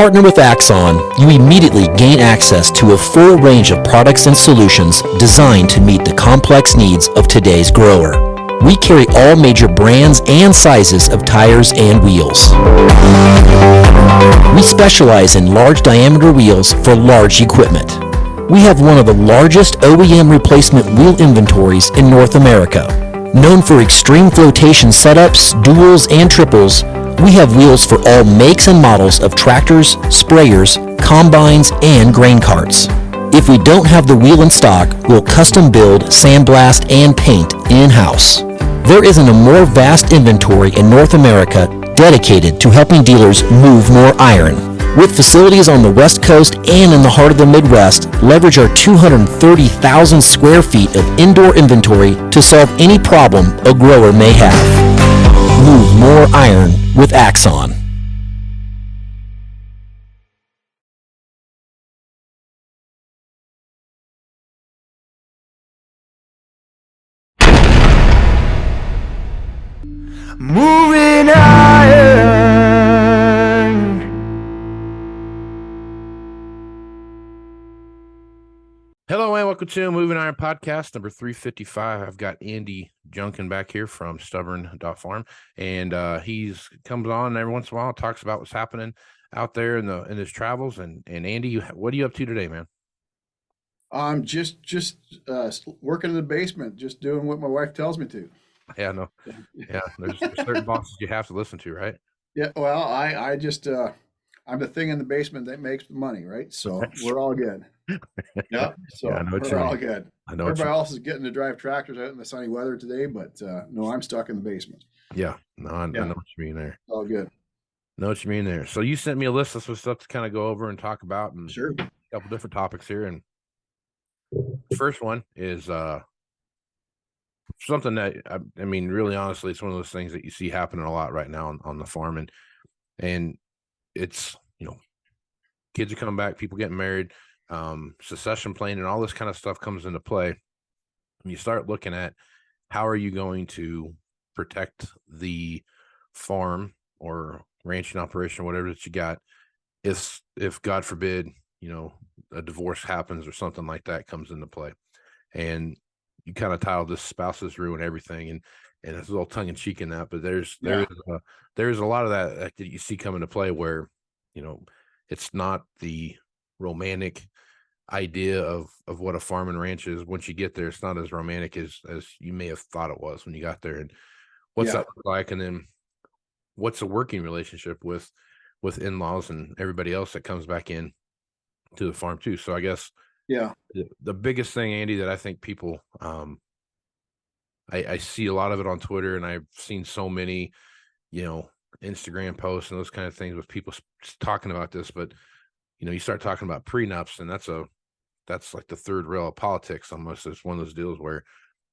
partner with Axon, you immediately gain access to a full range of products and solutions designed to meet the complex needs of today's grower. We carry all major brands and sizes of tires and wheels. We specialize in large diameter wheels for large equipment. We have one of the largest OEM replacement wheel inventories in North America. Known for extreme flotation setups, duals, and triples, we have wheels for all makes and models of tractors, sprayers, combines, and grain carts. If we don't have the wheel in stock, we'll custom build, sandblast, and paint in-house. There isn't a more vast inventory in North America dedicated to helping dealers move more iron. With facilities on the West Coast and in the heart of the Midwest, leverage our 230,000 square feet of indoor inventory to solve any problem a grower may have. Move more iron with Axon. Moving iron. Hello and welcome to Moving Iron Podcast number 355. I've got Andy Junkin back here from Stubborn.farm, and he's comes on every once in a while, talks about what's happening out there in his travels. And Andy, what are you up to today, man? I'm just working in the basement, just doing what my wife tells me to. Yeah, no, yeah. There's certain bosses you have to listen to, right? Yeah, well, I just I'm the thing in the basement that makes the money, right? So we're all good. Yeah, so Yeah, I know what we're you all mean. good. I know what Everybody you else is getting to drive tractors out in the sunny weather today, but no, I'm stuck in the basement. Yeah, no, I Yeah. know what you mean there. All good. Know what you mean there. So you sent me a list of some stuff to kind of go over and talk about, and Sure. a couple different topics here. And the first one is something that I mean, really honestly, it's one of those things that you see happening a lot right now on the farm, and it's, you know, kids are coming back, people getting married, succession planning, and all this kind of stuff comes into play. And you start looking at how are you going to protect the farm or ranching operation, whatever that you got, if God forbid, you know, a divorce happens or something like that comes into play. And you kind of title this spouses ruin everything, and it's a little tongue in cheek in that, but there's a lot of that you see come into play where, you know, it's not the romantic idea of what a farm and ranch is. Once you get there, it's not as romantic as you may have thought it was when you got there. And what's that look like? And then what's a working relationship with in-laws and everybody else that comes back in to the farm too. So I guess the biggest thing, Andy, that I think people I see a lot of it on Twitter, and I've seen so many, you know, Instagram posts and those kind of things with people talking about this. But, you know, you start talking about prenups, and that's like the third rail of politics almost. It's one of those deals where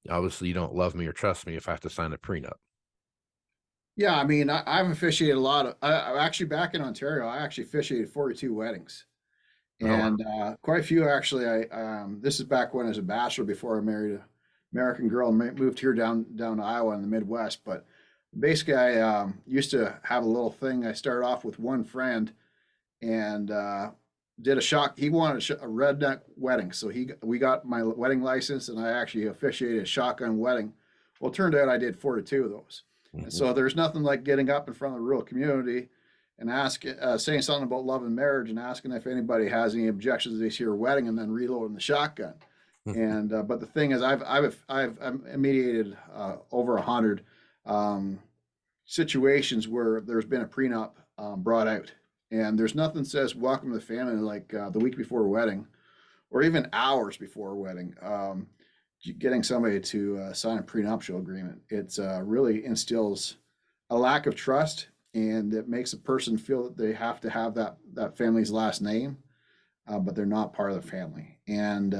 obviously you don't love me or trust me if I have to sign a prenup. Yeah, I mean, I've officiated a lot of. I actually back in Ontario, I actually officiated 42 weddings, and quite a few actually. This is back when I was a bachelor before I married an American girl and moved here down to Iowa in the Midwest. But basically, I used to have a little thing. I started off with one friend, and did a shock. He wanted a redneck wedding, so we got my wedding license, and I actually officiated a shotgun wedding. Well, it turned out I did 42 of those. And so there's nothing like getting up in front of the rural community and saying something about love and marriage and asking if anybody has any objections to this here wedding, and then reloading the shotgun. And but the thing is, I've mediated over 100 situations where there's been a prenup brought out, and there's nothing says welcome to the family like the week before a wedding, or even hours before a wedding. Getting somebody to sign a prenuptial agreement, it's really instills a lack of trust, and it makes a person feel that they have to have that family's last name, but they're not part of the family, and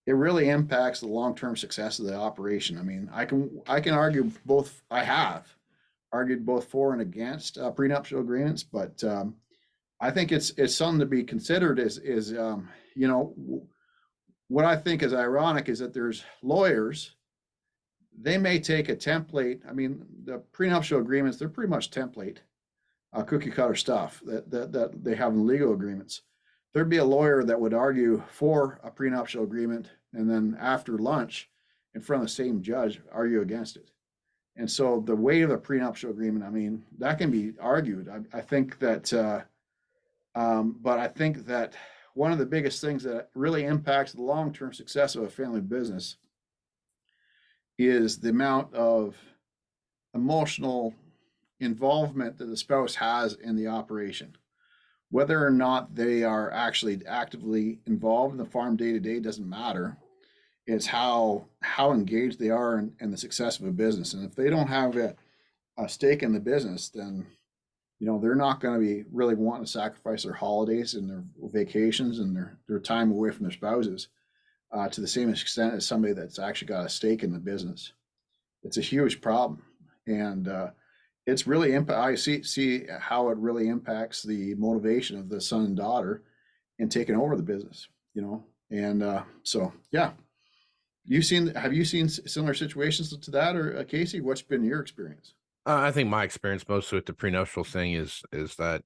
it really impacts the long-term success of the operation. I mean, I can argue both. I have argued both for and against prenuptial agreements, but I think it's something to be considered. Is you know. What I think is ironic is that there's lawyers, they may take a template. I mean, the prenuptial agreements, they're pretty much template. cookie cutter stuff that they have in legal agreements. There'd be a lawyer that would argue for a prenuptial agreement, and then after lunch, in front of the same judge, argue against it. And so the weight of a prenuptial agreement, I mean, that can be argued. I think that, but I think that one of the biggest things that really impacts the long-term success of a family business is the amount of emotional involvement that the spouse has in the operation. Whether or not they are actually actively involved in the farm day to day doesn't matter. It's how engaged they are in the success of a business. And if they don't have a stake in the business, then they're not going to be really wanting to sacrifice their holidays and their vacations and their time away from their spouses to the same extent as somebody that's actually got a stake in the business. It's a huge problem, and it's really I see how it really impacts the motivation of the son and daughter in taking over the business. And so yeah. Have you seen similar situations to that, or Casey? What's been your experience? I think my experience mostly with the prenuptial thing is that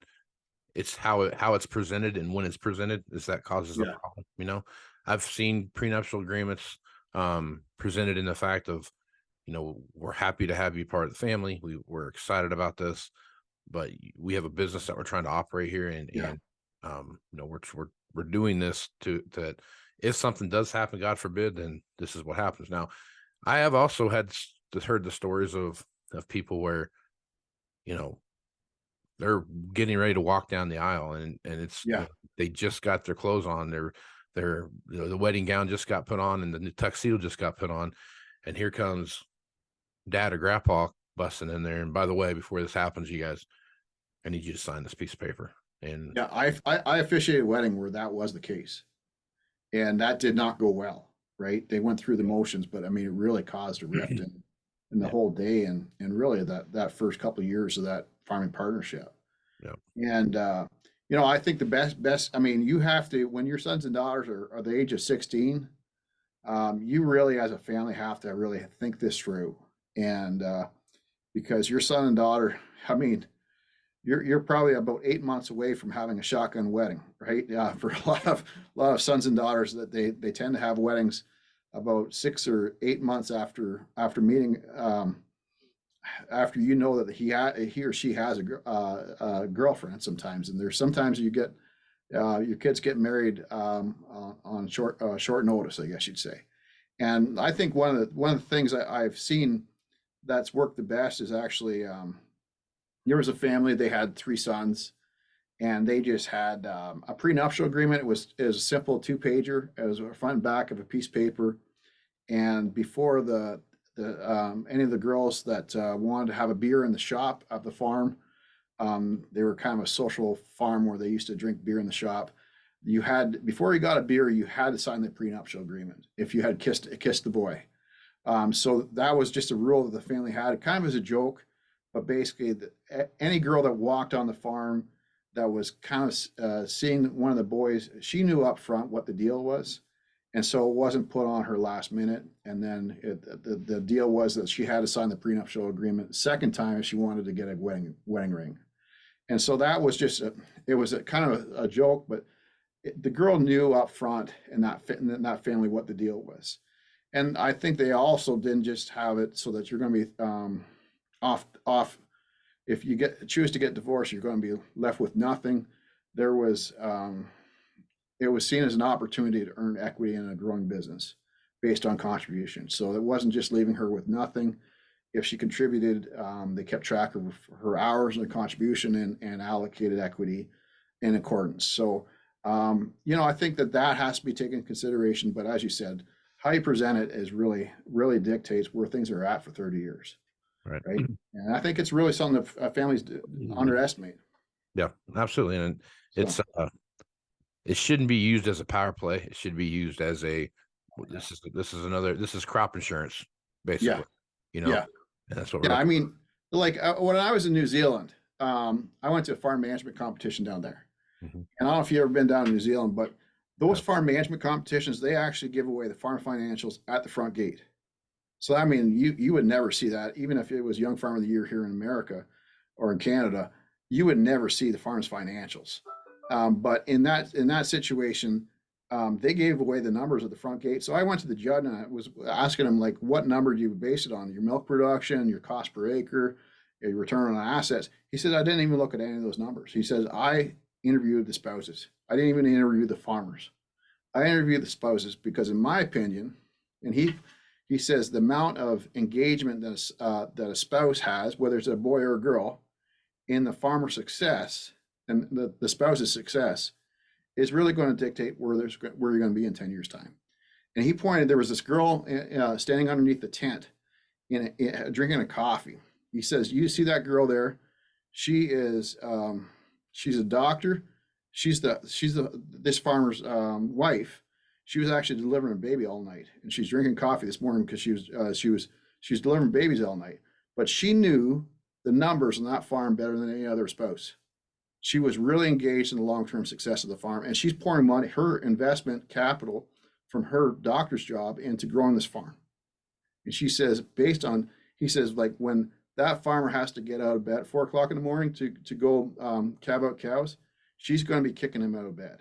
it's how it's presented and when it's presented is that causes the problem. I've seen prenuptial agreements presented in the fact of, we're happy to have you part of the family. We're excited about this, but we have a business that we're trying to operate here, and we're doing this that if something does happen, God forbid, then this is what happens. Now, I have also heard the stories of people where, they're getting ready to walk down the aisle, and it's they just got their clothes on, their the wedding gown just got put on, and the new tuxedo just got put on, and here comes dad or grandpa busting in there. And by the way, before this happens, you guys, I need you to sign this piece of paper. And I officiated a wedding where that was the case, and that did not go well. Right? They went through the motions, but I mean, it really caused a rift in the whole day, and really that first couple of years of that farming partnership. And I think the best. I mean, you have to, when your sons and daughters are the age of 16, you really, as a family, have to really think this through. And because your son and daughter, I mean, you're probably about 8 months away from having a shotgun wedding, right? For a lot of sons and daughters, that they tend to have weddings about 6 or 8 months after meeting, after that he or she has a girlfriend sometimes. And there's sometimes you get your kids get married on short notice, I guess you'd say. And I think one of the things I've seen that's worked the best is actually, there was a family, they had 3 sons, and they just had a prenuptial agreement. It was a simple 2-pager. It was a front and back of a piece of paper. And before any of the girls that wanted to have a beer in the shop at the farm, they were kind of a social farm where they used to drink beer in the shop. Before you got a beer, you had to sign the prenuptial agreement if you had kissed the boy. So that was just a rule that the family had, kind of as a joke, but basically any girl that walked on the farm that was kind of seeing one of the boys, she knew up front what the deal was. And so it wasn't put on her last minute. And then the deal was that she had to sign the prenuptial agreement the second time if she wanted to get a wedding ring. And so that was it was a kind of a joke, but the girl knew up front in that family what the deal was. And I think they also didn't just have it so that you're going to be off. If you choose to get divorced, you're going to be left with nothing. There was it was seen as an opportunity to earn equity in a growing business based on contribution. So it wasn't just leaving her with nothing. If she contributed, they kept track of her hours and the contribution and allocated equity in accordance. So, I think that has to be taken into consideration. But as you said, how you present it is really dictates where things are at for 30 years. Right. And I think it's really something that families underestimate. Yeah, absolutely. And it's, it shouldn't be used as a power play. It should be used as this is crop insurance, basically. Yeah. And that's what I mean, like when I was in New Zealand, I went to a farm management competition down there. Mm-hmm. And I don't know if you've ever been down in New Zealand, but those farm management competitions, they actually give away the farm financials at the front gate. So, I mean, you would never see that, even if it was Young Farmer of the Year here in America or in Canada. you would never see the farm's financials. But in that situation, they gave away the numbers at the front gate. So I went to the judge and I was asking him, like, what number do you base it on? Your milk production, your cost per acre, your return on assets? He said, I didn't even look at any of those numbers. He says, I interviewed the spouses. I didn't even interview the farmers. I interviewed the spouses because, in my opinion, and he says the amount of engagement that a spouse has, whether it's a boy or a girl, in the farmer's success and the spouse's success is really going to dictate where you're going to be in 10 years time. And he pointed, there was this girl standing underneath the tent drinking a coffee. He says, you see that girl there? She is, she's a doctor. She's this farmer's wife. She was actually delivering a baby all night, and she's drinking coffee this morning because she was delivering babies all night. But she knew the numbers on that farm better than any other spouse. She was really engaged in the long-term success of the farm, and she's pouring money, her investment capital from her doctor's job into growing this farm. And she says, he says, like, when that farmer has to get out of bed at 4 o'clock in the morning to go calve out cows, she's going to be kicking him out of bed.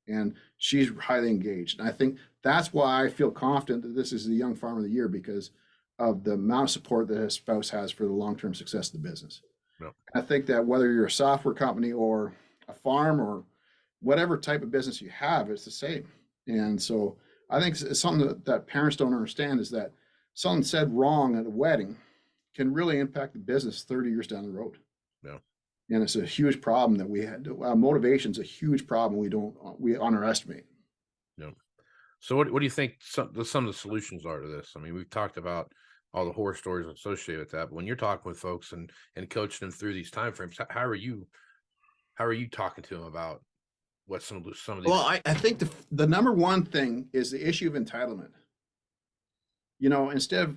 And she's highly engaged. And I think that's why I feel confident that this is the Young Farmer of the Year, because of the amount of support that his spouse has for the long-term success of the business. Yep. I think that whether you're a software company or a farm or whatever type of business you have, it's the same. And so I think it's something that parents don't understand, is that something said wrong at a wedding can really impact the business 30 years down the road. Yeah. And it's a huge problem that we had. Motivation is a huge problem we underestimate. Yeah. So what do you think some of the solutions are to this? I mean, we've talked about all the horror stories associated with that, but when you're talking with folks and coaching them through these timeframes, how are you talking to them about what some of these? Well, I think the number one thing is the issue of entitlement. You know,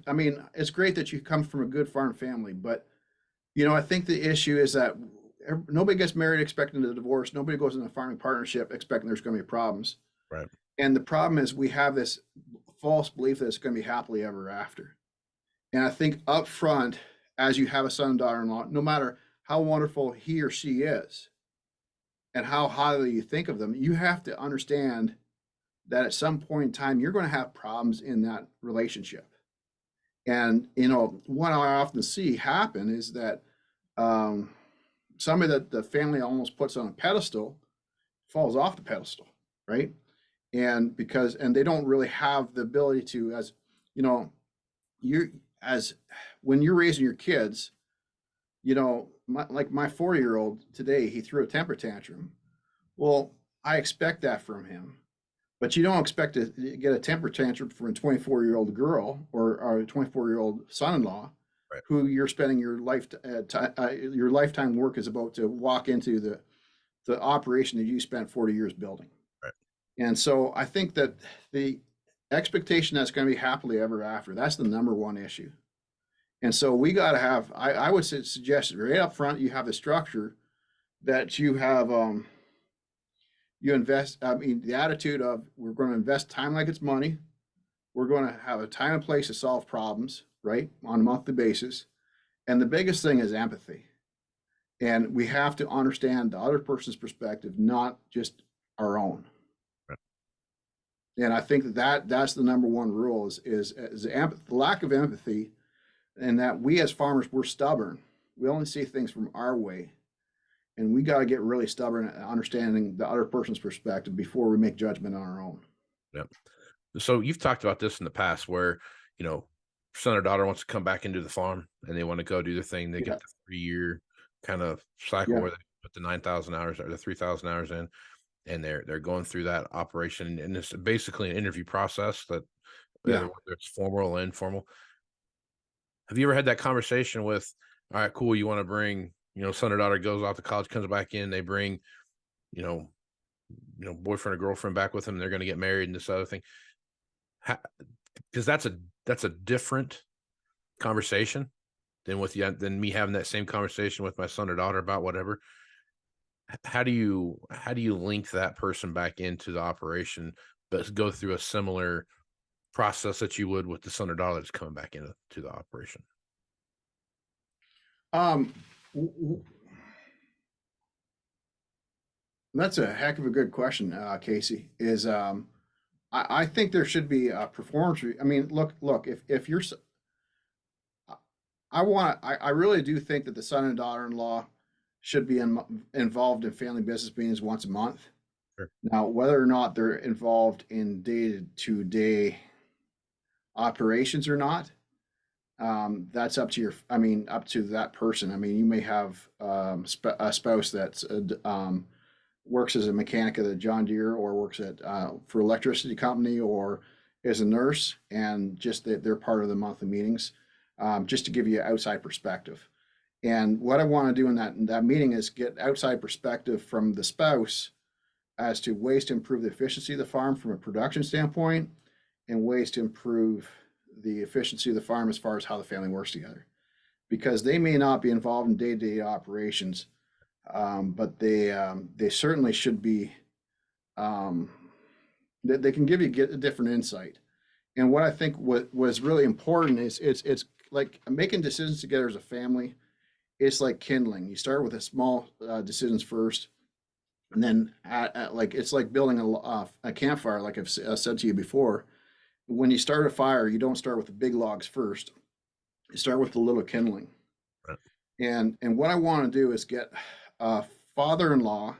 I mean, it's great that you come from a good farm family, but, you know, I think the issue is that nobody gets married expecting a divorce. Nobody goes into a farming partnership expecting there's going to be problems. Right. And the problem is we have this false belief that it's going to be happily ever after. And I think up front, as you have a son and daughter-in-law, no matter how wonderful he or she is and how highly you think of them, you have to understand that at some point in time, you're going to have problems in that relationship. And, you know, what I often see happen is that somebody that the family almost puts on a pedestal falls off the pedestal, right? And they don't really have the ability to, as you know, when you're raising your kids, you know, like my 4-year-old today, he threw a temper tantrum. Well, I expect that from him, but you don't expect to get a temper tantrum from a 24-year-old girl or a 24-year-old son-in-law, right, who you're spending your lifetime work is about to walk into the operation that you spent 40 years building. Right. And so I think that the expectation that's going to be happily ever after, that's the number one issue. And so we got to have, I would suggest right up front, you have a structure that you have, you invest, I mean, the attitude of we're going to invest time like it's money. We're going to have a time and place to solve problems, right, on a monthly basis. And the biggest thing is empathy. And we have to understand the other person's perspective, not just our own. Right. And I think that's the number one rule is the lack of empathy, and that we as farmers, we're stubborn. We only see things from our way. And we got to get really stubborn at understanding the other person's perspective before we make judgment on our own. Yep. So you've talked about this in the past where, you know, son or daughter wants to come back into the farm and they want to go do their thing. They get the 3-year kind of cycle where they put the 9,000 hours or the 3,000 hours in, and they're going through that operation. And it's basically an interview process that whether it's formal or informal. Have you ever had that conversation with, all right, cool, you want to bring, you know, son or daughter goes off to college, comes back in, they bring, you know, boyfriend or girlfriend back with them, they're going to get married and this other thing. Because that's a different conversation than me having that same conversation with my son or daughter about whatever. How do you link that person back into the operation, but go through a similar process that you would with the son or daughter that's coming back into the operation? That's a heck of a good question, Casey. I think there should be a performance. I mean, look. If you're, I really do think that the son and daughter-in-law should be involved in family business meetings once a month. Sure. Now, whether or not they're involved in day-to-day operations or not, that's up to up to that person. I mean, you may have a spouse that's works as a mechanic at a John Deere, or works at for electricity company, or is a nurse, and just that they're part of the monthly meetings, just to give you outside perspective. And what I want to do in that meeting is get outside perspective from the spouse as to ways to improve the efficiency of the farm from a production standpoint, and ways to improve the efficiency of the farm as far as how the family works together. Because they may not be involved in day-to-day operations, but they certainly should be. They can get a different insight. And what I think was really important is it's like making decisions together as a family. It's like kindling. You start with a small decisions first, and then like it's like building a campfire. Like I've said to you before, when you start a fire, you don't start with the big logs first. You start with the little kindling. Right. And what I want to do is get a father-in-law.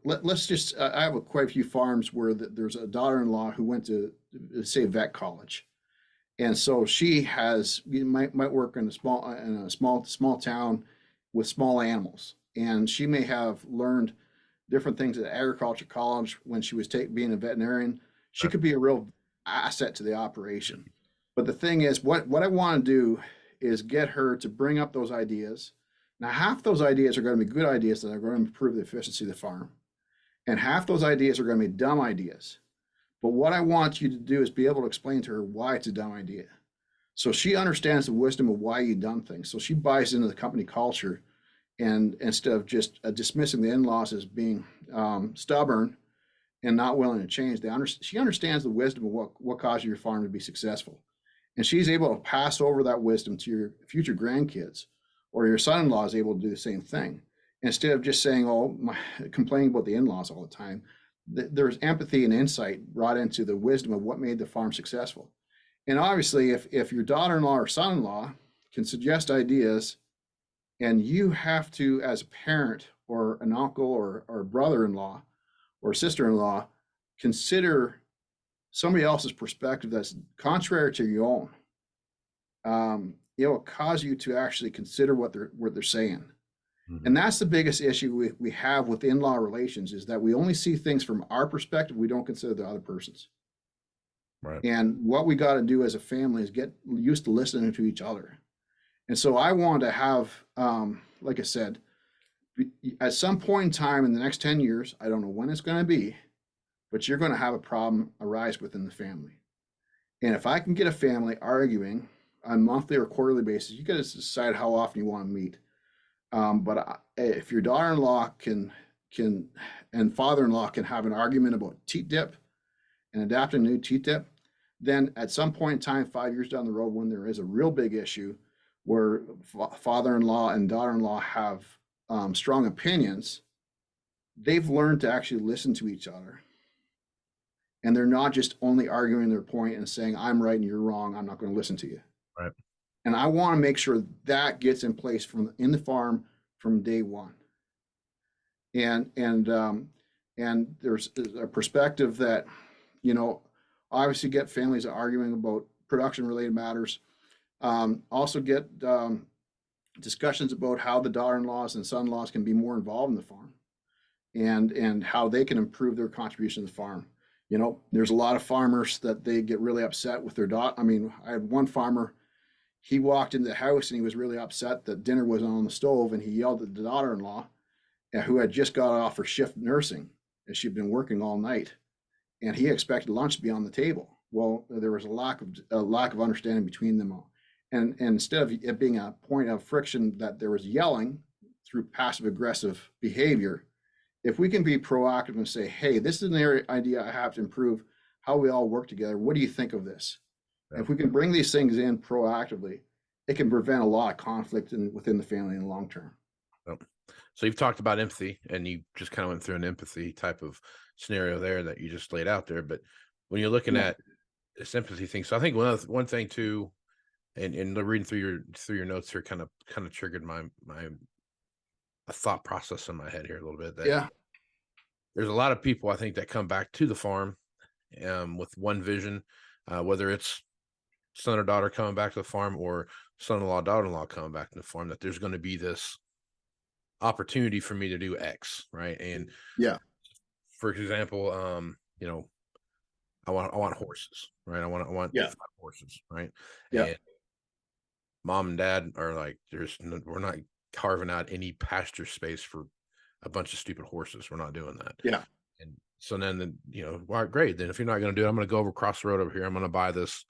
Let's just I have quite a few farms where there's a daughter-in-law who went to say vet college, and so she might work in a small town with small animals, and she may have learned different things at agriculture college when she was being a veterinarian. She could be a real asset to the operation. But the thing is, what I want to do is get her to bring up those ideas. Now, half those ideas are going to be good ideas that are going to improve the efficiency of the farm, and half those ideas are going to be dumb ideas. But what I want you to do is be able to explain to her why it's a dumb idea, so she understands the wisdom of why you've done things. So she buys into the company culture, and instead of just dismissing the in-laws as being stubborn and not willing to change, she understands the wisdom of what caused your farm to be successful, and she's able to pass over that wisdom to your future grandkids, or your son-in-law is able to do the same thing. Instead of just saying, complaining about the in-laws all the time, there's empathy and insight brought into the wisdom of what made the farm successful. And obviously, if your daughter-in-law or son-in-law can suggest ideas, and you have to, as a parent or an uncle or brother-in-law or sister-in-law, consider somebody else's perspective that's contrary to your own, it will cause you to actually consider what they're saying. Mm-hmm. And that's the biggest issue we have with in-law relations, is that we only see things from our perspective. We don't consider the other person's. Right. And what we got to do as a family is get used to listening to each other. And so I want to have, like I said, at some point in time in the next 10 years, I don't know when it's going to be, but you're going to have a problem arise within the family. And if I can get a family arguing on a monthly or quarterly basis, you got to decide how often you want to meet. But if your daughter-in-law and father-in-law can have an argument about teat dip and adapt a new teat dip, then at some point in time, 5 years down the road, when there is a real big issue where father-in-law and daughter-in-law have strong opinions, they've learned to actually listen to each other. And they're not just only arguing their point and saying, I'm right and you're wrong, I'm not going to listen to you. Right. And I want to make sure that gets in place in the farm from day one. And there's a perspective that, obviously get families arguing about production related matters. Also get discussions about how the daughter-in-laws and son-in-laws can be more involved in the farm, and how they can improve their contribution to the farm. There's a lot of farmers that they get really upset with their daughter. I had one farmer, he walked into the house and he was really upset that dinner wasn't on the stove, and he yelled at the daughter-in-law, who had just got off her shift nursing, as she'd been working all night, and he expected lunch to be on the table. Well, there was a lack of understanding between them all. And instead of it being a point of friction that there was yelling through passive aggressive behavior, if we can be proactive and say, hey, this is an idea I have to improve how we all work together. What do you think of this? Yeah. If we can bring these things in proactively, it can prevent a lot of conflict within the family in the long term. Yep. So you've talked about empathy, and you just kind of went through an empathy type of scenario there that you just laid out there. But when you're looking Yeah. at this empathy thing, so I think one thing too, and reading through your notes here kind of triggered my a thought process in my head here a little bit, that Yeah. there's a lot of people I think that come back to the farm with one vision, whether it's son or daughter coming back to the farm, or son-in-law, daughter-in-law coming back to the farm, that there's going to be this opportunity for me to do X, right? And Yeah. for example, I want horses, right? I want Yeah. 5 horses, right? Yeah. And mom and dad are like, we're not carving out any pasture space for a bunch of stupid horses. We're not doing that. Yeah. And so then, well, great. Then if you're not going to do it, I'm going to go over across the road over here. I'm going to buy this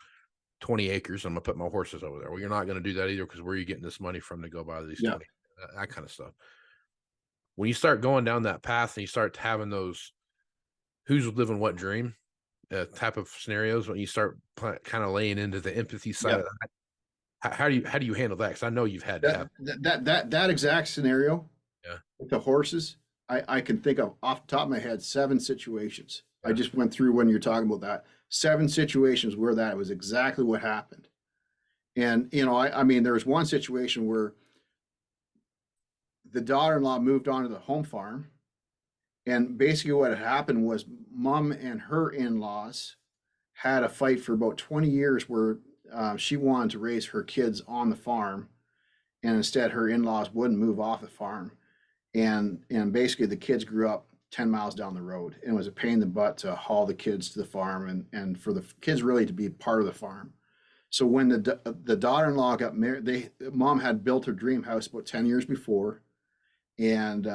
20 acres. I'm going to put my horses over there. Well, you're not going to do that either, because where are you getting this money from to go buy these Yeah. 20, that kind of stuff. When you start going down that path and you start having those who's living what dream type of scenarios, when you start kind of laying into the empathy side of that, how do you handle that? Because I know you've had to have that exact scenario. Yeah. With the horses, I can think of off the top of my head 7 situations. Yeah. I just went through when you're talking about that 7 situations where that was exactly what happened. And I mean, there was one situation where the daughter-in-law moved on to the home farm, and basically what had happened was mom and her in-laws had a fight for about 20 years where she wanted to raise her kids on the farm, and instead her in-laws wouldn't move off the farm. And basically the kids grew up 10 miles down the road, and it was a pain in the butt to haul the kids to the farm and for the kids really to be part of the farm. So when the daughter-in-law got married, mom had built her dream house about 10 years before. And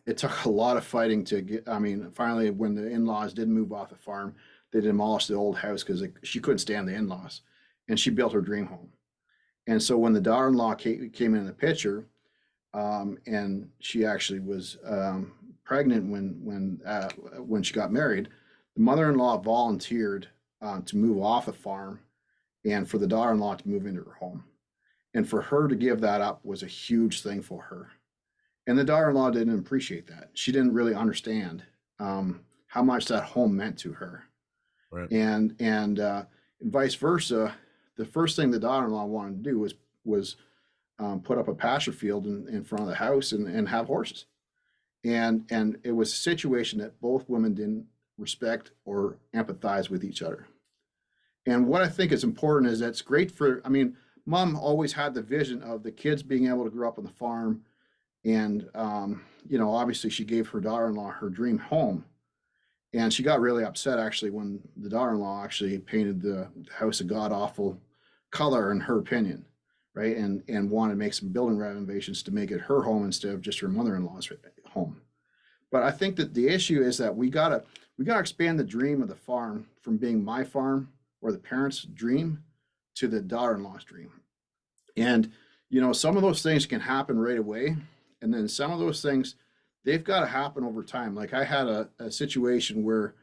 it took a lot of fighting to get, I mean, finally, when the in-laws didn't move off the farm, they demolished the old house because she couldn't stand the in-laws, and she built her dream home. And so when the daughter-in-law came in the picture, and she actually was pregnant when she got married, the mother-in-law volunteered to move off the farm and for the daughter-in-law to move into her home. And for her to give that up was a huge thing for her. And the daughter-in-law didn't appreciate that. She didn't really understand how much that home meant to her. Right. And vice versa. The first thing the daughter-in-law wanted to do was put up a pasture field in front of the house and have horses. And it was a situation that both women didn't respect or empathize with each other. And what I think is important is that's great I mean, mom always had the vision of the kids being able to grow up on the farm. And, obviously she gave her daughter-in-law her dream home. And she got really upset actually when the daughter-in-law actually painted the house a god-awful color in her opinion, right? And wanted to make some building renovations to make it her home instead of just her mother-in-law's home. But I think that the issue is that we gotta expand the dream of the farm from being my farm or the parents' dream to the daughter-in-law's dream. And, some of those things can happen right away. And then some of those things, they've got to happen over time. Like I had a situation where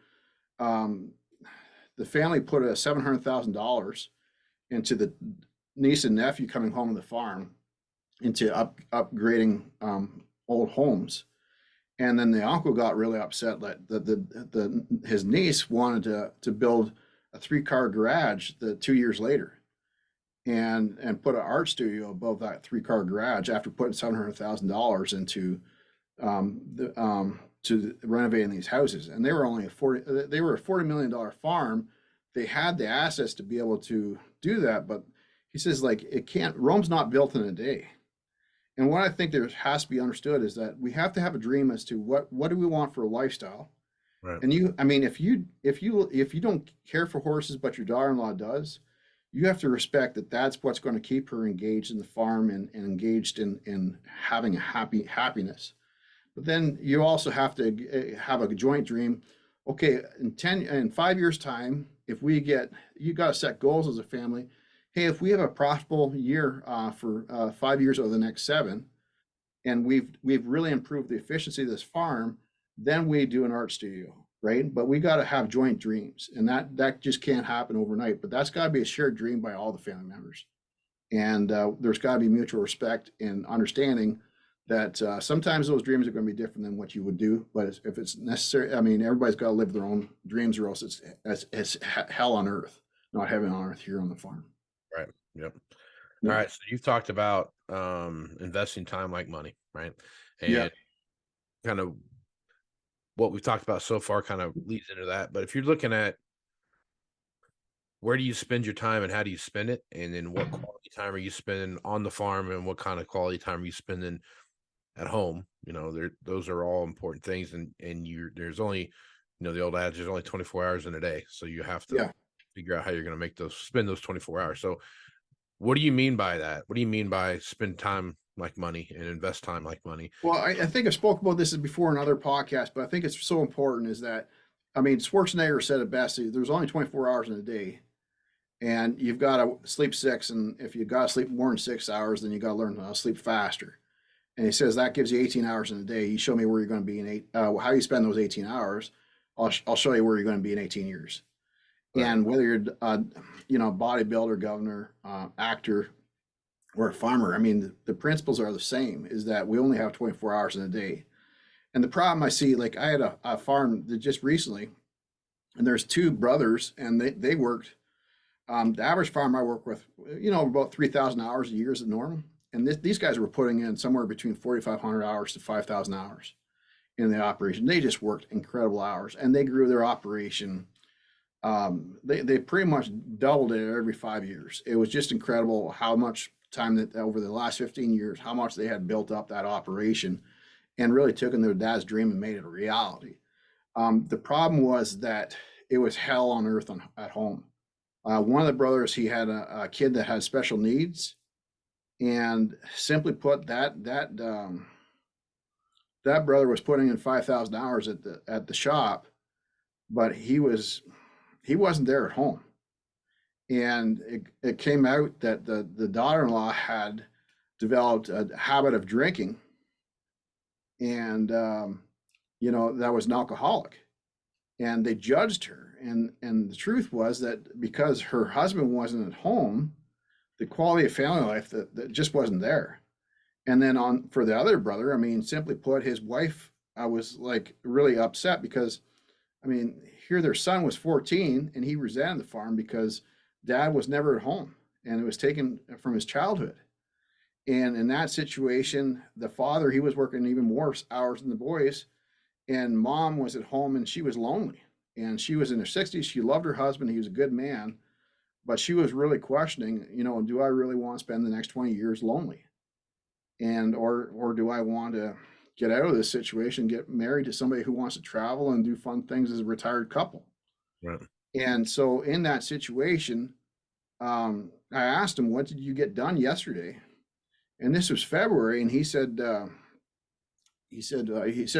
the family put $700,000 into the niece and nephew coming home to the farm into upgrading old homes. And then the uncle got really upset that his niece wanted to build a 3-car garage 2 years later. And put an art studio above that 3-car garage after putting $700,000 into to renovating these houses. And they were only a $40 million farm. They had the assets to be able to do that, but he says Rome's not built in a day. And what I think there has to be understood is that we have to have a dream as to what do we want for a lifestyle. Right. And if you don't care for horses, but your daughter-in-law does, you have to respect that that's what's going to keep her engaged in the farm and engaged in having a happiness. But then you also have to have a joint dream. Okay, in 5 years' time, you got to set goals as a family. Hey, if we have a profitable year for 5 years over the next 7, and we've really improved the efficiency of this farm, then we do an art studio. Right. But we got to have joint dreams, and that just can't happen overnight. But that's got to be a shared dream by all the family members. And there's got to be mutual respect and understanding that sometimes those dreams are going to be different than what you would do. But if it's necessary, I mean, everybody's got to live their own dreams, or else it's hell on earth, not heaven on earth here on the farm. Right. Yep. Yeah. All right. So you've talked about investing time like money, right? And Yeah. kind of what we've talked about so far kind of leads into that. But if you're looking at where do you spend your time and how do you spend it? And then what quality time are you spending on the farm, and what kind of quality time are you spending at home? Those are all important things. And there's only, the old adage, there's only 24 hours in a day. So you have to figure out how you're going to spend those 24 hours. So what do you mean by that? What do you mean by spend time like money and invest time like money? Well, I think I spoke about this before in other podcasts, but I think it's so important is that, I mean, Schwarzenegger said it best. There's only 24 hours in a day, and you've got to sleep 6. And if you got to sleep more than 6 hours, then you got to learn how to sleep faster. And he says that gives you 18 hours in a day. You show me where you're going to be how you spend those 18 hours. I'll show you where you're going to be in 18 years. Right. And whether you're, bodybuilder, governor, actor, or a farmer, I mean, the principles are the same, is that we only have 24 hours in a day. And the problem I see, like I had a farm that just recently, and there's 2 brothers, and they worked, the average farm I work with, about 3,000 hours a year is the norm. And these guys were putting in somewhere between 4,500 hours to 5,000 hours in the operation. They just worked incredible hours, and they grew their operation. They pretty much doubled it every 5 years. It was just incredible how much time that over the last 15 years, how much they had built up that operation and really took in their dad's dream and made it a reality. The problem was that it was hell on earth at home. One of the brothers, he had a kid that had special needs, and simply put, that brother was putting in 5,000 hours at the shop, but he wasn't there at home. And it came out that the daughter-in-law had developed a habit of drinking, and that was an alcoholic, and they judged her. And the truth was that because her husband wasn't at home, the quality of family life that just wasn't there. And then for the other brother, I mean, simply put, his wife, I was like really upset because, I mean, here their son was 14 and he resented the farm because dad was never at home and it was taken from his childhood. And in that situation, the father, he was working even more hours than the boys, and mom was at home and she was lonely, and she was in her 60s. She loved her husband. He was a good man, but she was really questioning, do I really want to spend the next 20 years lonely? And, or do I want to get out of this situation, get married to somebody who wants to travel and do fun things as a retired couple? Right. And so in that situation, I asked him, what did you get done yesterday? And this was February. And he said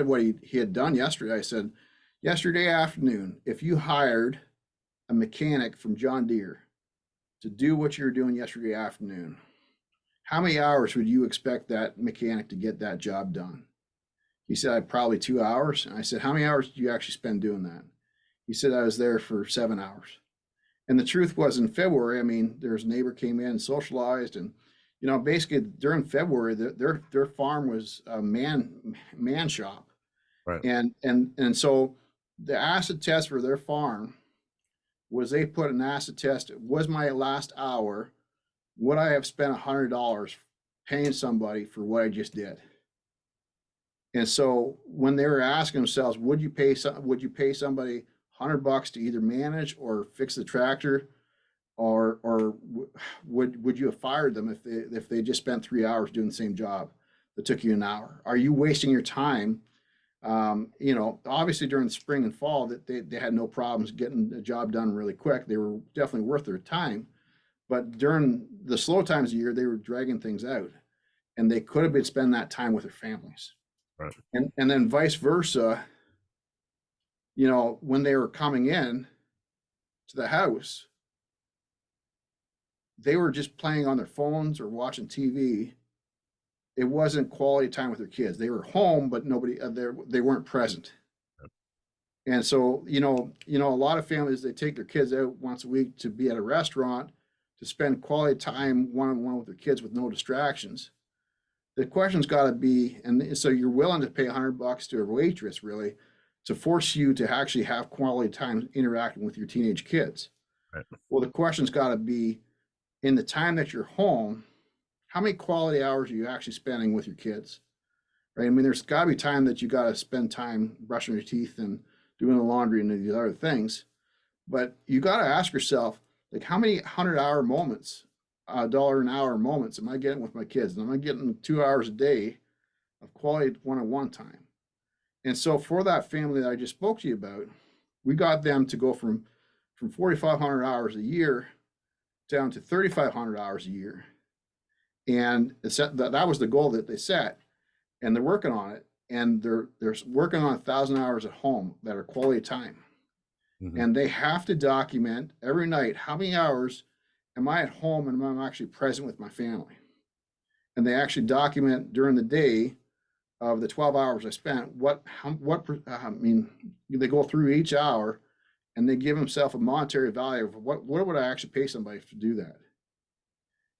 what he had done yesterday. I said, yesterday afternoon, if you hired a mechanic from John Deere to do what you were doing yesterday afternoon, how many hours would you expect that mechanic to get that job done? He said, probably 2 hours. And I said, how many hours did you actually spend doing that? He said, I was there for 7 hours. And the truth was, in February, I mean, there's a neighbor came in and socialized, and basically during February, their farm was a man shop. Right. And so the acid test for their farm was, they put an acid test. Was my last hour, would I have spent $100 paying somebody for what I just did? And so when they were asking themselves, would you pay somebody $100 to either manage or fix the tractor, or would you have fired them if they just spent 3 hours doing the same job that took you an hour? Are you wasting your time? Obviously during the spring and fall, that they had no problems getting the job done really quick. They were definitely worth their time. But during the slow times of the year, they were dragging things out, and they could have been spending that time with their families. Right. And then vice versa, when they were coming in to the house, they were just playing on their phones or watching TV. It wasn't quality time with their kids. They were home, but they weren't present. And so, a lot of families, they take their kids out once a week to be at a restaurant to spend quality time one-on-one with their kids with no distractions. the question's got to be, and so you're willing to pay $100 to a waitress really to force you to actually have quality time interacting with your teenage kids. Right. Well, the question's got to be, in the time that you're home, how many quality hours are you actually spending with your kids? Right? I mean, there's got to be time that you got to spend time brushing your teeth and doing the laundry and these other things. But you got to ask yourself, like, how many 100-hour moments, dollar an hour moments am I getting with my kids? And am I getting 2 hours a day of quality one-on-one time? And so for that family that I just spoke to you about, we got them to go from 4,500 hours a year down to 3,500 hours a year. And that was the goal that they set, and they're working on it. And they're working on 1,000 hours at home that are quality time. Mm-hmm. And they have to document every night, how many hours am I at home and am I actually present with my family? And they actually document during the day of the 12 hours I spent, they go through each hour and they give themselves a monetary value of what would I actually pay somebody to do that?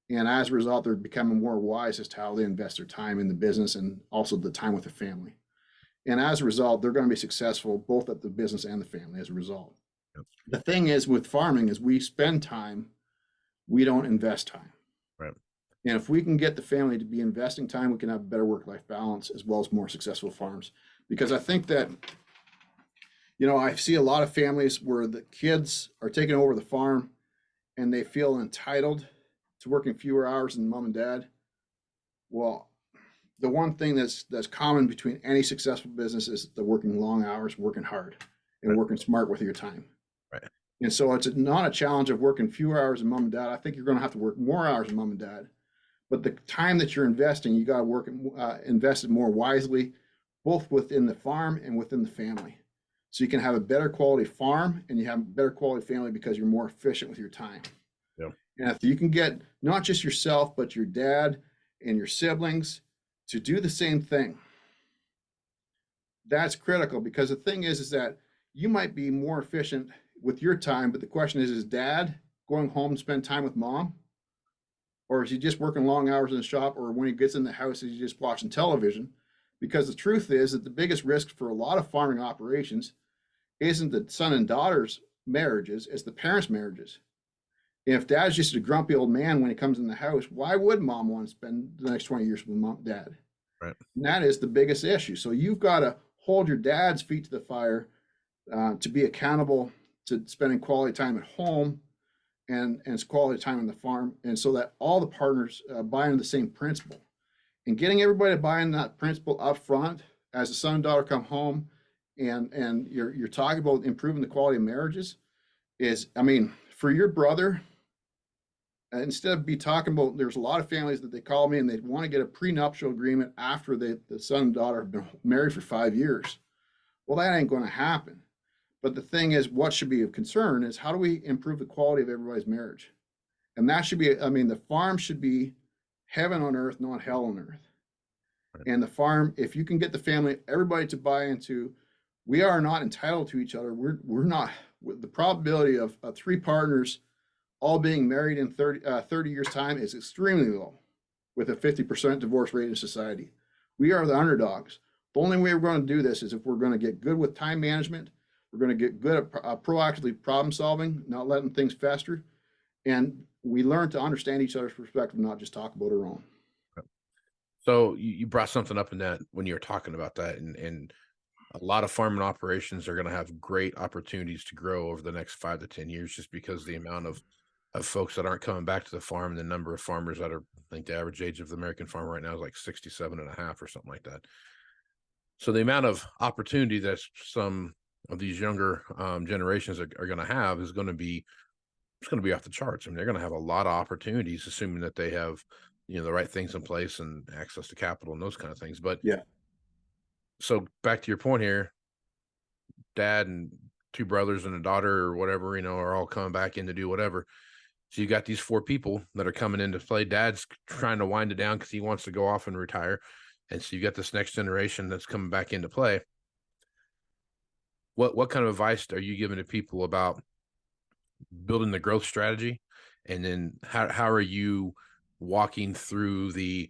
And as a result, they're becoming more wise as to how they invest their time in the business and also the time with the family. And as a result, they're going to be successful both at the business and the family as a result. Yep. The thing is with farming is we spend time, we don't invest time. Right. And if we can get the family to be investing time, we can have a better work-life balance as well as more successful farms. Because I think that, I see a lot of families where the kids are taking over the farm and they feel entitled to working fewer hours than mom and dad. Well, the one thing that's common between any successful business is the working long hours, working hard, and working smart with your time. Right. And so it's not a challenge of working fewer hours than mom and dad. I think you're going to have to work more hours than mom and dad. But the time that you're investing, you got to invest it more wisely, both within the farm and within the family. So you can have a better quality farm and you have a better quality family because you're more efficient with your time. Yeah. And if you can get not just yourself, but your dad and your siblings to do the same thing, that's critical, because the thing is that you might be more efficient with your time, but the question is dad going home to spend time with mom? Or is he just working long hours in the shop? Or when he gets in the house, is he just watching television? Because the truth is that the biggest risk for a lot of farming operations isn't the son and daughter's marriages, it's the parents' marriages. If dad's just a grumpy old man when he comes in the house, why would mom want to spend the next 20 years with dad? Right. And that is the biggest issue. So you've got to hold your dad's feet to the fire to be accountable to spending quality time at home and quality time on the farm. And so that all the partners buy into the same principle. And getting everybody to buy in that principle up front as the son and daughter come home and you're talking about improving the quality of marriages is, for your brother, instead of be talking about, there's a lot of families that they call me and they want to get a prenuptial agreement after the son and daughter have been married for 5 years. Well, that ain't going to happen. But the thing is, what should be of concern is how do we improve the quality of everybody's marriage? And that should be, the farm should be heaven on earth, not hell on earth. Right. And the farm, if you can get the family, everybody to buy into, we are not entitled to each other. We're not, the probability of 3 partners all being married in 30 years time is extremely low, with a 50% divorce rate in society. We are the underdogs. The only way we're going to do this is if we're going to get good with time management, we're going to get good at proactively problem solving, not letting things fester, and we learn to understand each other's perspective, not just talk about our own. So you brought something up in that when you were talking about that, and a lot of farming operations are going to have great opportunities to grow over the next 5 to 10 years, just because the amount of folks that aren't coming back to the farm, the number of farmers that are, I think the average age of the American farmer right now is like 67 and a half or something like that. So the amount of opportunity that some of these younger generations are going to have is going to be, it's going to be off the charts. They're going to have a lot of opportunities, assuming that they have, the right things in place and access to capital and those kind of things. But yeah. So back to your point here, dad and 2 brothers and a daughter or whatever, are all coming back in to do whatever. So you got these 4 people that are coming into play. Dad's trying to wind it down because he wants to go off and retire. And so you got this next generation that's coming back into play. What kind of advice are you giving to people about building the growth strategy? And then how are you walking through the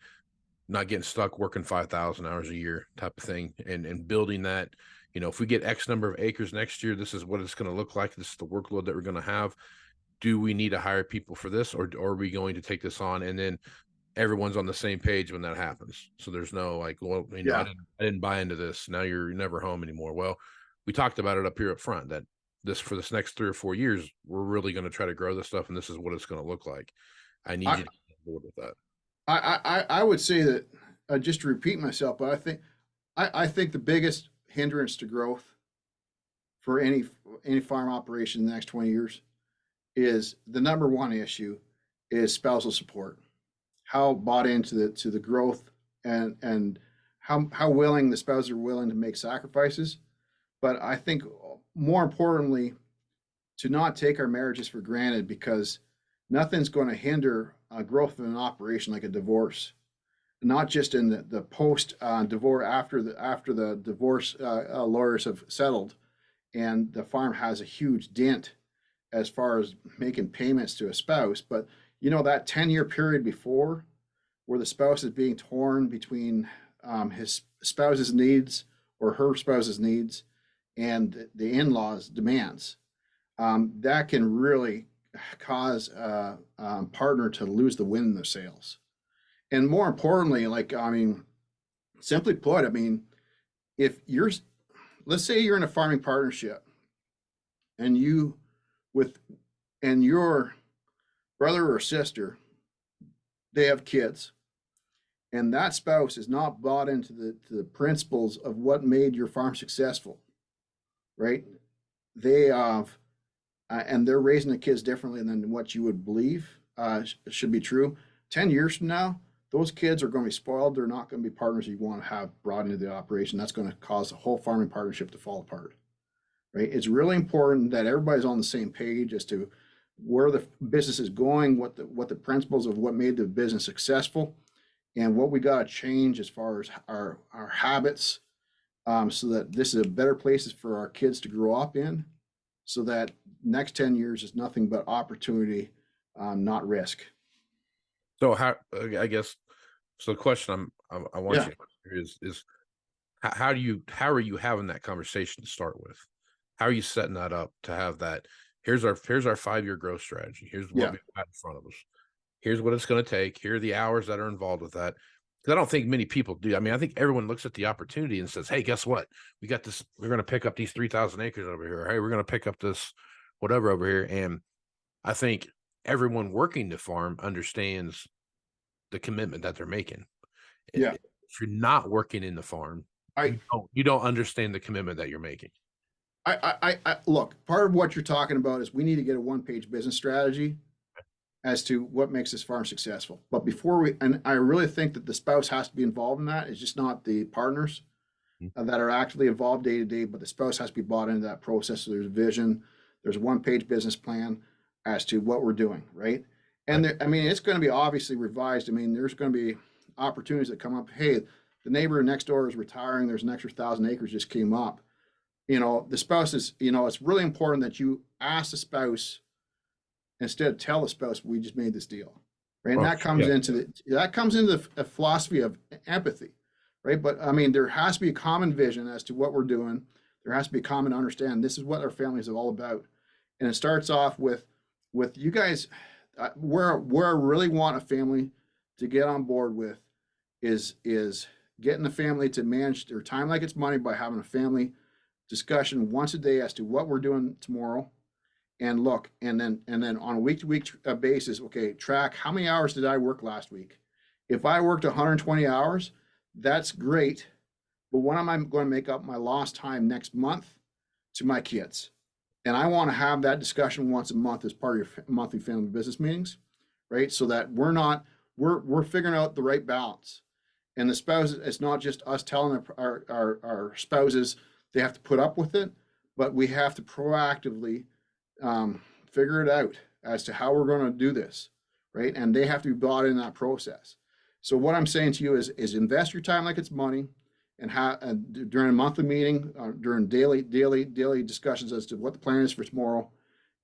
not getting stuck working 5,000 hours a year type of thing, and building that, if we get X number of acres next year, this is what it's going to look like. This is the workload that we're going to have. Do we need to hire people for this, or are we going to take this on? And then everyone's on the same page when that happens. So there's no like, well, I didn't buy into this. Now you're never home anymore. Well, we talked about it up here up front that for this next 3 or 4 years, we're really going to try to grow this stuff, and this is what it's going to look like. I need you to get on board with that. I would say that, just to repeat myself, but I think the biggest hindrance to growth for any farm operation in the next 20 years is the number one issue is spousal support. How bought into the growth, and how willing the spouses are willing to make sacrifices. But I think more importantly, to not take our marriages for granted, because nothing's going to hinder growth of an operation like a divorce. Not just in the post divorce, after the divorce lawyers have settled, and the farm has a huge dent as far as making payments to a spouse, but that 10-year period before, where the spouse is being torn between his spouse's needs or her spouse's needs and the in-laws' demands, that can really cause a partner to lose the wind in their sails. And more importantly, simply put, if let's say you're in a farming partnership, and your brother or sister, they have kids, and that spouse is not bought into the principles of what made your farm successful, right? They have, and they're raising the kids differently than what you would believe should be true. 10 years from now, those kids are going to be spoiled. They're not going to be partners you want to have brought into the operation. That's going to cause the whole farming partnership to fall apart, right? It's really important that everybody's on the same page as to where the business is going, what the principles of what made the business successful, and what we got to change as far as our habits, so that this is a better place for our kids to grow up in, so that next 10 years is nothing but opportunity, not risk. So how, I guess, so the question I want you to answer is how are you having that conversation to start with? How are you setting that up to have that? Here's our 5-year growth strategy. Here's what we've got in front of us. Here's what it's going to take. Here are the hours that are involved with that. Because I don't think many people do. I think everyone looks at the opportunity and says, hey, guess what? We got this. We're going to pick up these 3,000 acres over here. Hey, we're going to pick up this whatever over here. And I think everyone working the farm understands the commitment that they're making. Yeah. If you're not working in the farm, you don't understand the commitment that you're making. I look, part of what you're talking about is we need to get a one-page business strategy as to what makes this farm successful. But and I really think that the spouse has to be involved in that. It's just not the partners that are actively involved day to day, but the spouse has to be bought into that process. So there's vision, there's a one-page business plan as to what we're doing, right? And it's going to be obviously revised. There's going to be opportunities that come up. Hey, the neighbor next door is retiring. There's an extra 1,000 acres just came up. The spouse is, it's really important that you ask the spouse instead of tell the spouse, we just made this deal, right? And that comes into the philosophy of empathy, right? But there has to be a common vision as to what we're doing. There has to be a common understanding. This is what our families are all about. And it starts off with you guys, where I really want a family to get on board with is getting the family to manage their time like it's money by having a family discussion once a day as to what we're doing tomorrow, and look, and then on a week-to-week basis, okay, track how many hours did I work last week. If I worked 120 hours, that's great, but when am I going to make up my lost time next month to my kids? And I want to have that discussion once a month as part of your monthly family business meetings, right? So that we're figuring out the right balance. And the spouses, it's not just us telling our spouses they have to put up with it, but we have to proactively figure it out as to how we're going to do this, right? And they have to be bought in that process. So what I'm saying to you is invest your time like it's money, and during a monthly meeting, during daily discussions as to what the plan is for tomorrow,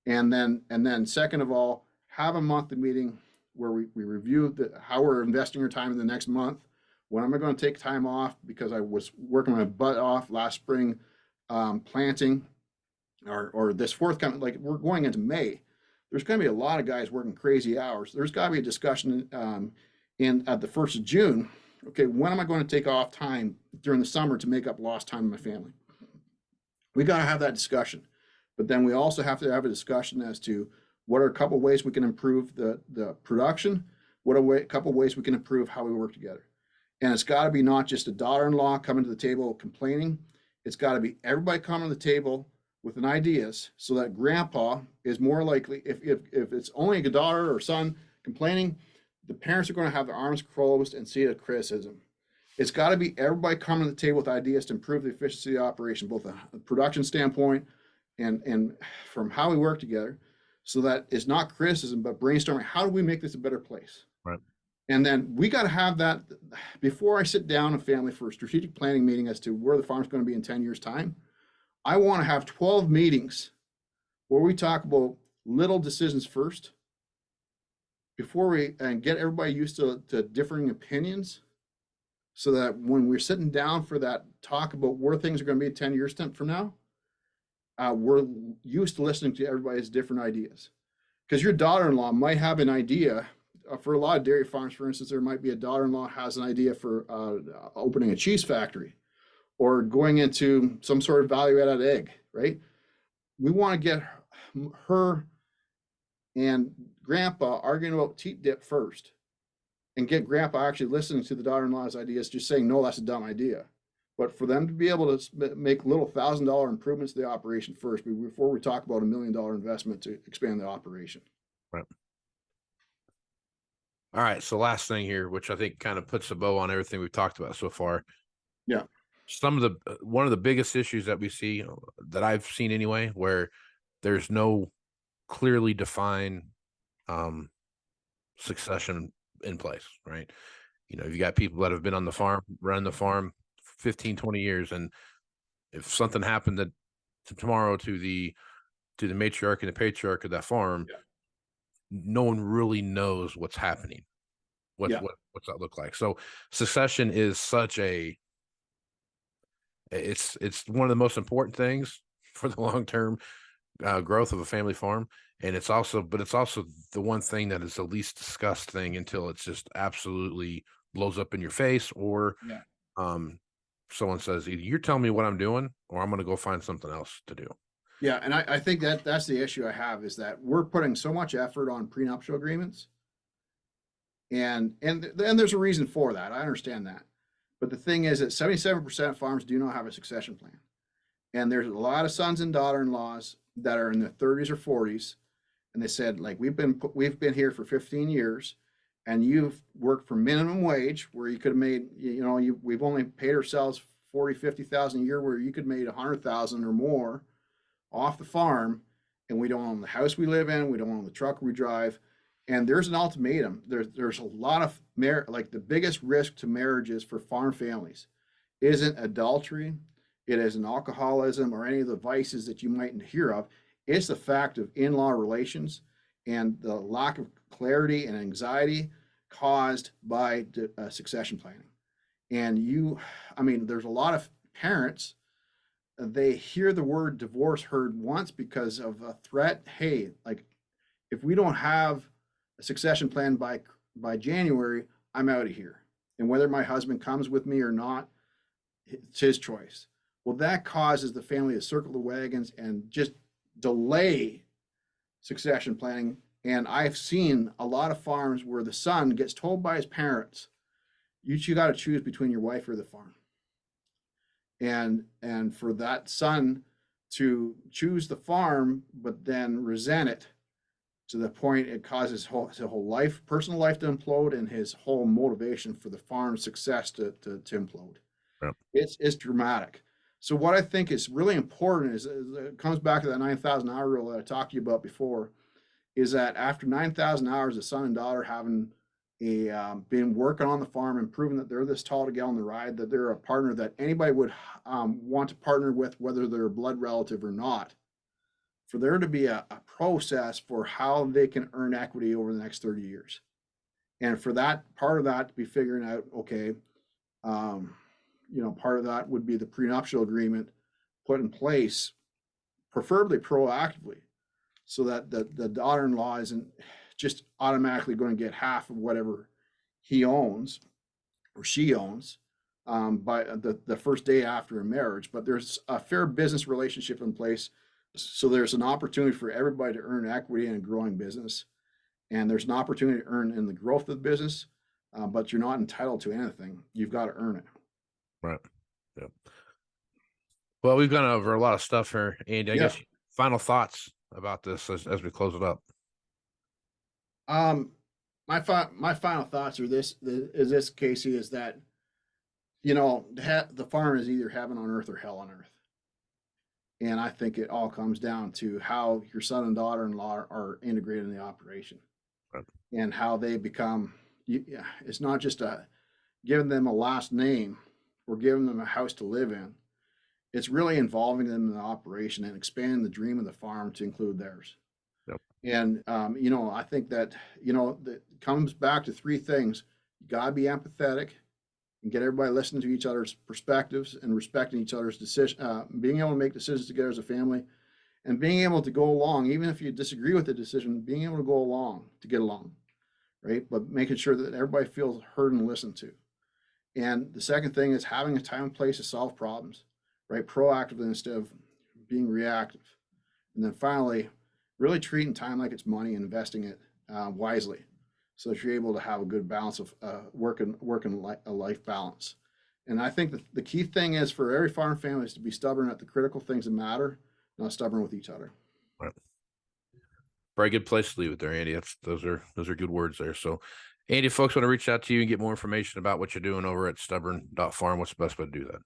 and then second of all, have a monthly meeting where we review how we're investing our time in the next month, When am I going to take time off because I was working my butt off last spring, planting, or this forthcoming, like we're going into May. There's going to be a lot of guys working crazy hours. There's got to be a discussion at the 1st of June. Okay, when am I going to take off time during the summer to make up lost time in my family? We got to have that discussion. But then we also have to have a discussion as to what are a couple ways we can improve the production, what are a couple ways we can improve how we work together. And it's got to be not just a daughter-in-law coming to the table complaining. It's got to be everybody coming to the table with an ideas, so that grandpa is more likely, if it's only a daughter or son complaining, the parents are going to have their arms closed and see it as criticism. It's got to be everybody coming to the table with ideas to improve the efficiency of the operation, both a production standpoint and from how we work together, so that it's not criticism, but brainstorming. How do we make this a better place? Right. And then we got to have that before I sit down a family for a strategic planning meeting as to where the farm's going to be in 10 years' time. I want to have 12 meetings where we talk about little decisions first before we and get everybody used to differing opinions, so that when we're sitting down for that talk about where things are going to be 10 years from now, we're used to listening to everybody's different ideas. Because your daughter-in-law might have an idea for a lot of dairy farms, for instance, there might be a daughter-in-law has an idea for opening a cheese factory or going into some sort of value-added egg, right? We want to get her and grandpa arguing about teat dip first and get grandpa actually listening to the daughter-in-law's ideas, just saying, no, that's a dumb idea. But for them to be able to make little $1,000 improvements to the operation first before we talk about $1 million investment to expand the operation. Right. All right. So last thing here, which I think kind of puts a bow on everything we've talked about so far. Yeah. One of the biggest issues that we see, that I've seen anyway, where there's no clearly defined succession in place, right? You got people that have been on the farm, running the farm 15, 20 years. And if something happened tomorrow to the matriarch and the patriarch of that farm, no one really knows what's happening. What's that look like? So succession is such it's one of the most important things for the long-term growth of a family farm. And it's also the one thing that is the least discussed thing until it's just absolutely blows up in your face, or someone says, either you're telling me what I'm doing or I'm going to go find something else to do. Yeah. And I think that's the issue I have, is that we're putting so much effort on prenuptial agreements. And there's a reason for that. I understand that. But the thing is that 77% of farms do not have a succession plan. And there's a lot of sons and daughter-in-laws that are in their 30s or 40s. And they said, like, we've been here for 15 years and you've worked for minimum wage, where you could have made, we've only paid ourselves 40, 50,000 a year, where you could have made 100,000 or more off the farm. And we don't own the house we live in. We don't own the truck we drive. And there's an ultimatum. There's a lot of like the biggest risk to marriages for farm families isn't adultery, it isn't alcoholism or any of the vices that you might hear of. It's the fact of in-law relations and the lack of clarity and anxiety caused by succession planning. And there's a lot of parents, they hear the word divorce heard once because of a threat. Hey, like, if we don't have a succession plan by January, I'm out of here. And whether my husband comes with me or not, it's his choice. Well, that causes the family to circle the wagons and just delay succession planning. And I've seen a lot of farms where the son gets told by his parents, you got to choose between your wife or the farm. And for that son to choose the farm, but then resent it to the point it causes his whole personal life to implode, and his whole motivation for the farm's success to implode. Yeah. It's dramatic. So what I think is really important is it comes back to that 9,000 hour rule that I talked to you about before, is that after 9,000 hours, the son and daughter having been working on the farm and proving that they're this tall to get on the ride, that they're a partner that anybody would want to partner with, whether they're a blood relative or not, for there to be a process for how they can earn equity over the next 30 years. And for that part of that to be figuring out, okay, Part of that would be the prenuptial agreement put in place, preferably proactively, so that the daughter-in-law isn't just automatically going to get half of whatever he owns or she owns by the first day after a marriage. But there's a fair business relationship in place, so there's an opportunity for everybody to earn equity in a growing business, and there's an opportunity to earn in the growth of the business, but you're not entitled to anything. You've got to earn it. Right. Yep. Well, we've gone over a lot of stuff here, Andy. I guess final thoughts about this as we close it up. My final thoughts are this, Casey, is that the farm is either heaven on earth or hell on earth, and I think it all comes down to how your son and daughter-in-law are integrated in the operation, right, and how they become. It's not just giving them a last name or giving them a house to live in. It's really involving them in the operation and expanding the dream of the farm to include theirs. Yep. And, I think that comes back to three things. You got to be empathetic and get everybody listening to each other's perspectives and respecting each other's decision, being able to make decisions together as a family, and being able to go along, even if you disagree with the decision, being able to go along to get along, right? But making sure that everybody feels heard and listened to. And the second thing is having a time and place to solve problems, right? Proactively instead of being reactive. And then finally, really treating time like it's money and investing it wisely, so that you're able to have a good balance of work and life balance. And I think the key thing is for every farm family is to be stubborn at the critical things that matter, not stubborn with each other. Right. Very good place to leave it there, Andy. Those are good words there. So, Andy, if folks want to reach out to you and get more information about what you're doing over at stubborn.farm, what's the best way to do that?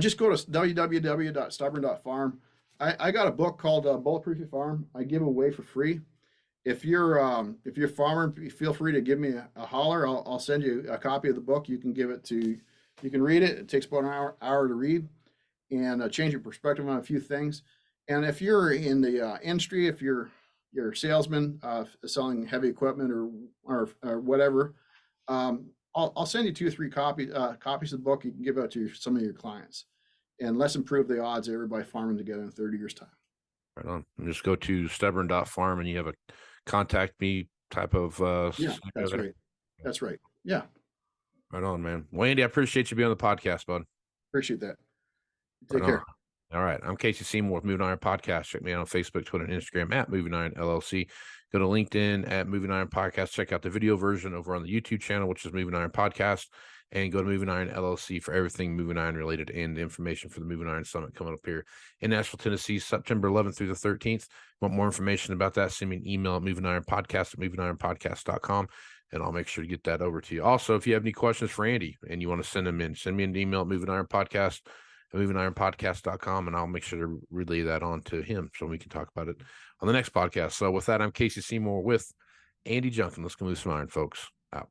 Just go to www.stubborn.farm. I got a book called Bulletproof Your Farm. I give away for free. If you're a farmer, feel free to give me a holler. I'll send you a copy of the book. You can read it. It takes about an hour to read and change your perspective on a few things. And if you're in the industry, if you're a salesman selling heavy equipment or whatever, I'll send you 2 or 3 copies of the book. You can give out to some of your clients, and let's improve the odds of everybody farming together in 30 years' time. Right on. And just go to stubborn.farm and you have a contact me type of that's right. That's right. Yeah. Right on, man. Well, Andy, I appreciate you being on the podcast, bud. Appreciate that. Take care. All right. I'm Casey Seymour with Moving Iron Podcast. Check me out on Facebook, Twitter, and Instagram at Moving Iron LLC. Go to LinkedIn at Moving Iron Podcast. Check out the video version over on the YouTube channel, which is Moving Iron Podcast. And go to Moving Iron LLC for everything Moving Iron related and the information for the Moving Iron Summit coming up here in Nashville, Tennessee, September 11th through the 13th. Want more information about that? Send me an email at movingironpodcast@movingironpodcast.com, and I'll make sure to get that over to you. Also, if you have any questions for Andy and you want to send them in, send me an email at movingironpodcast@movingironpodcast.com, and I'll make sure to relay that on to him so we can talk about it on the next podcast. So with that, I'm Casey Seymour with Andy Junkin. Let's go move some iron, folks. Out.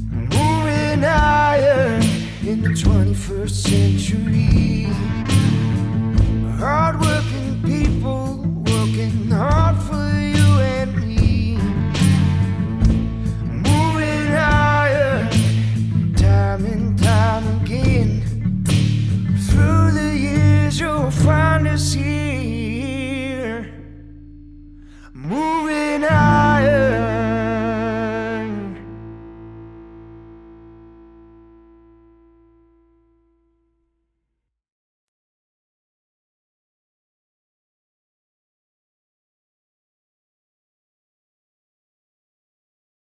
Moving iron in the 21st century.